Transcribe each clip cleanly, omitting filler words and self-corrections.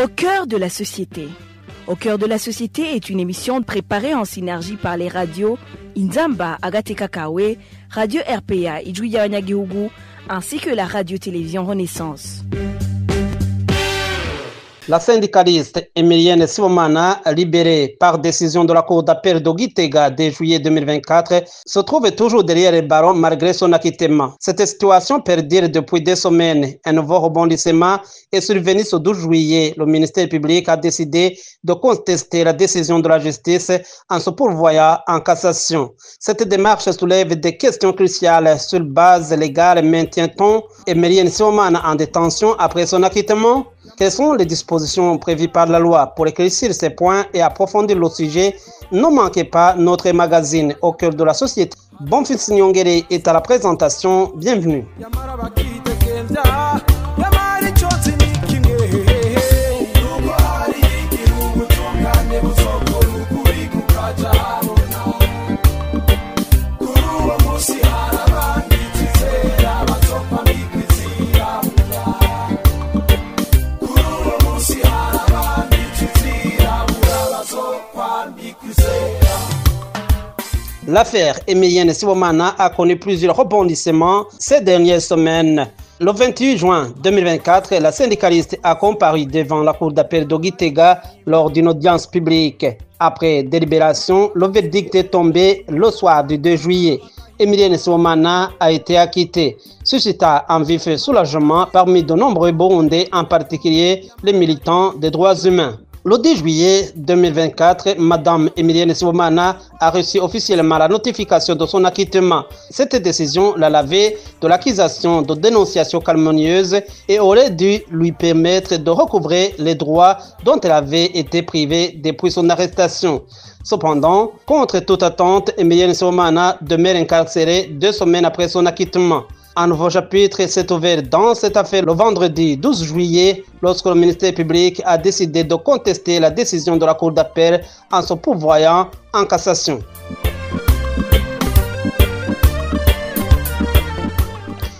Au cœur de la société. Au cœur de la société est une émission préparée en synergie par les radios Inzamba, Agateka Kawe, Radio RPA, Ijuya Wanyagihugu, ainsi que la radio-télévision Renaissance. La syndicaliste Emilienne Sibomana, libérée par décision de la Cour d'appel de Gitega dès juillet 2024, se trouve toujours derrière les barreaux malgré son acquittement. Cette situation perdure depuis 2 semaines. Un nouveau rebondissement est survenu ce 12 juillet. Le ministère public a décidé de contester la décision de la justice en se pourvoyant en cassation. Cette démarche soulève des questions cruciales. Sur base légale, maintient-on Emilienne Sibomana en détention après son acquittement? Quelles sont les dispositions prévues par la loi? Pour éclaircir ces points et approfondir le sujet, ne manquez pas notre magazine Au cœur de la société. Bonfils Nyongere est à la présentation. Bienvenue. L'affaire Emilienne Sibomana a connu plusieurs rebondissements ces dernières semaines. Le 28 juin 2024, la syndicaliste a comparu devant la Cour d'appel de Gitega lors d'une audience publique. Après délibération, le verdict est tombé le soir du 2 juillet. Emilienne Sibomana a été acquittée, suscitant un vif soulagement parmi de nombreux Burundais, en particulier les militants des droits humains. Le 10 juillet 2024, Madame Emilienne Sibomana a reçu officiellement la notification de son acquittement. Cette décision l'a lavée de l'accusation de dénonciation calomnieuse et aurait dû lui permettre de recouvrer les droits dont elle avait été privée depuis son arrestation. Cependant, contre toute attente, Emilienne Sibomana demeure incarcérée 2 semaines après son acquittement. Un nouveau chapitre s'est ouvert dans cette affaire le vendredi 12 juillet lorsque le ministère public a décidé de contester la décision de la Cour d'appel en se pourvoyant en cassation.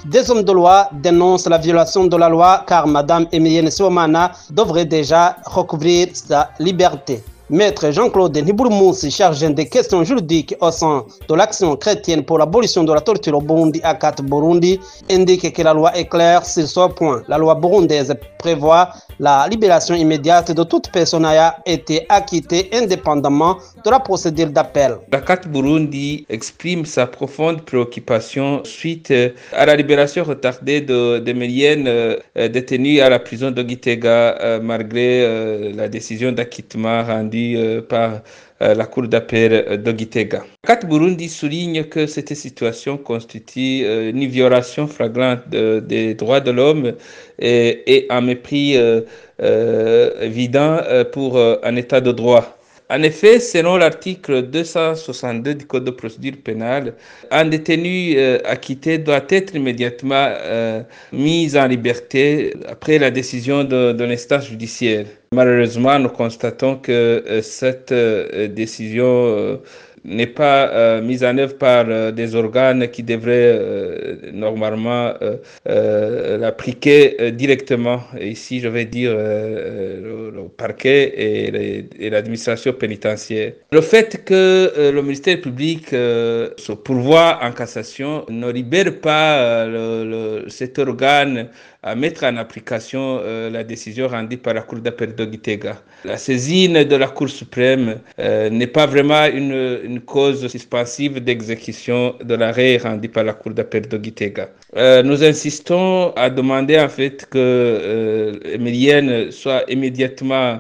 Des hommes de loi dénoncent la violation de la loi car Madame Emilienne Sibomana devrait déjà recouvrir sa liberté. Maître Jean-Claude Nibouroumoussi, chargé des questions juridiques au sein de l'Action chrétienne pour l'abolition de la torture au Burundi, ACAT Burundi, indique que la loi est claire sur ce point. La loi burundaise prévoit la libération immédiate de toute personne ayant été acquittée indépendamment de la procédure d'appel. L'ACAT Burundi exprime sa profonde préoccupation suite à la libération retardée d'Emilienne détenue à la prison de Gitega malgré la décision d'acquittement rendue par la Cour d'appel de Gitega. L'ACAT Burundi souligne que cette situation constitue une violation flagrante des droits de l'homme et un mépris évident pour un état de droit. En effet, selon l'article 262 du Code de procédure pénale, un détenu acquitté doit être immédiatement mis en liberté après la décision de l'instance judiciaire. Malheureusement, nous constatons que cette décision n'est pas mise en œuvre par des organes qui devraient normalement l'appliquer directement. Et ici, je vais dire le parquet et l'administration pénitentiaire. Le fait que le ministère public se pourvoie en cassation ne libère pas cet organe à mettre en application la décision rendue par la Cour d'appel de Gitega. La saisine de la Cour suprême n'est pas vraiment une cause suspensive d'exécution de l'arrêt rendu par la Cour d'appel de Gitega. Nous insistons à demander en fait que Emilienne soit immédiatement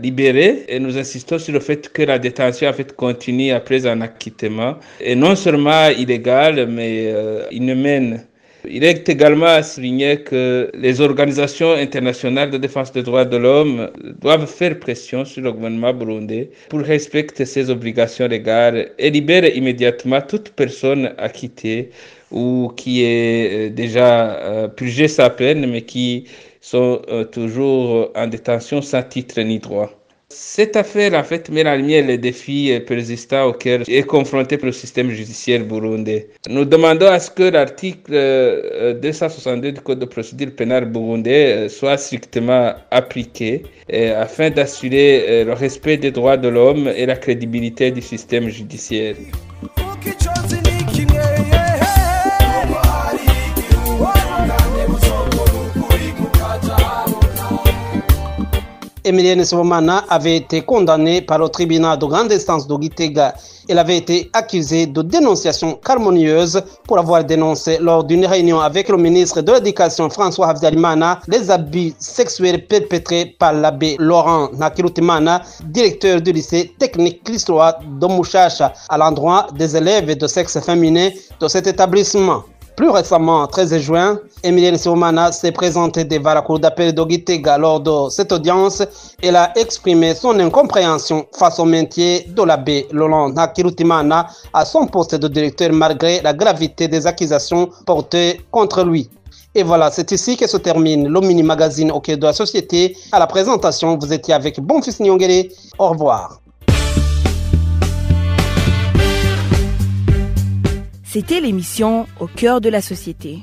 libérée et nous insistons sur le fait que la détention en fait continue après un acquittement et non seulement illégale mais inhumaine. Il est également à souligner que les organisations internationales de défense des droits de l'homme doivent faire pression sur le gouvernement burundais pour respecter ses obligations légales et libérer immédiatement toute personne acquittée ou qui est déjà purgé sa peine mais qui sont toujours en détention sans titre ni droit. Cette affaire, en fait, met en lumière les défis persistants auxquels est confronté le système judiciaire burundais. Nous demandons à ce que l'article 262 du Code de procédure pénale burundais soit strictement appliqué afin d'assurer le respect des droits de l'homme et la crédibilité du système judiciaire. Emilienne Sibomana avait été condamnée par le tribunal de grande instance de Gitega. Elle avait été accusée de dénonciation calomnieuse pour avoir dénoncé lors d'une réunion avec le ministre de l'Éducation François Habyarimana les abus sexuels perpétrés par l'abbé Laurent Nakirutimana, directeur du lycée technique Christois de Mouchacha, à l'endroit des élèves de sexe féminin de cet établissement. Plus récemment, 13 juin, Emilienne Sibomana s'est présentée devant la cour d'appel de Gitega. Lors de cette audience, elle a exprimé son incompréhension face au maintien de l'abbé Laurent Nakirutimana à son poste de directeur malgré la gravité des accusations portées contre lui. Et voilà, c'est ici que se termine le mini-magazine au cœur de la société. À la présentation, vous étiez avec Bonfils Nyongere. Au revoir. C'était l'émission Au cœur de la société.